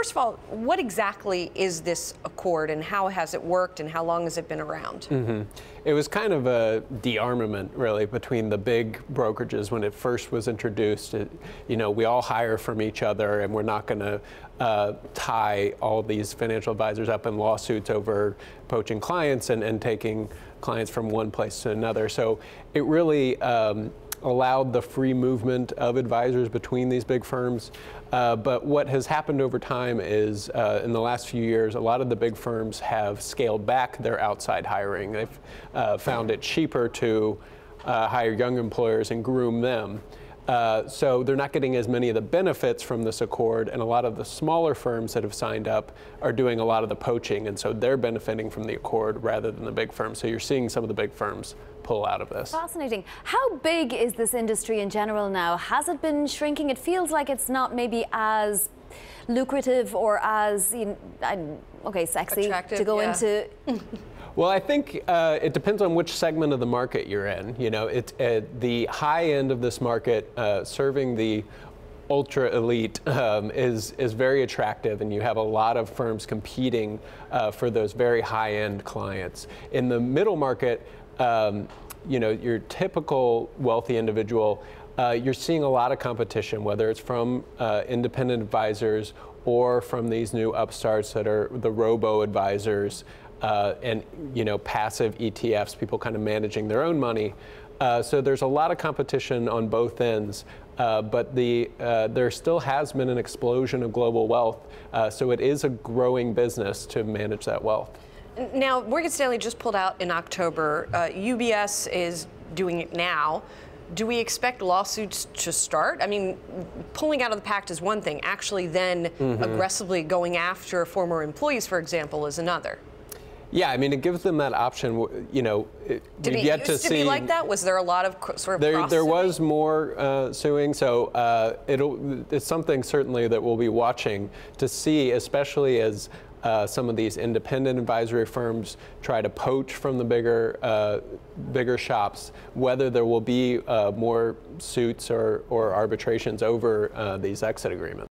first of all, what exactly is this accord and how has it worked and how long has it been around? It was kind of a de-armament, really, between the big brokerages when it first was introduced. We all hire from each other, and we're not going to tie all these financial advisors up in lawsuits over poaching clients and taking clients from one place to another. So it really allowed the free movement of advisors between these big firms. But what has happened over time is, in the last few years, a lot of the big firms have scaled back their outside hiring. They've found it cheaper to hire young employers and groom them. So they're not getting as many of the benefits from this accord, and a lot of the smaller firms that have signed up are doing a lot of the poaching, and so they're benefiting from the accord rather than the big firms. So you're seeing some of the big firms pull out of this. Fascinating. How big is this industry in general now? Has it been shrinking? It feels like it's not maybe as lucrative or as sexy attractive, to go into. Well, I think it depends on which segment of the market you're in. It's the high end of this market, serving the ultra elite is very attractive, and you have a lot of firms competing for those very high end clients. In the middle market, your typical wealthy individual, you're seeing a lot of competition, whether it's from independent advisors or from these new upstarts that are the robo-advisors and passive ETFs, people kind of managing their own money. So there's a lot of competition on both ends, but there still has been an explosion of global wealth, so it is a growing business to manage that wealth. Now, Morgan Stanley just pulled out in October. UBS is doing it now. Do we expect lawsuits to start? I mean, pulling out of the Pact is one thing. Actually then aggressively going after former employees, for example, is another. Yeah, I mean, it gives them that option. Did it used to be like that? Was there a lot of sort of there was more suing, so it's something certainly that we'll be watching to see, especially as some of these independent advisory firms try to poach from the bigger shops, whether there will be more suits or arbitrations over these exit agreements.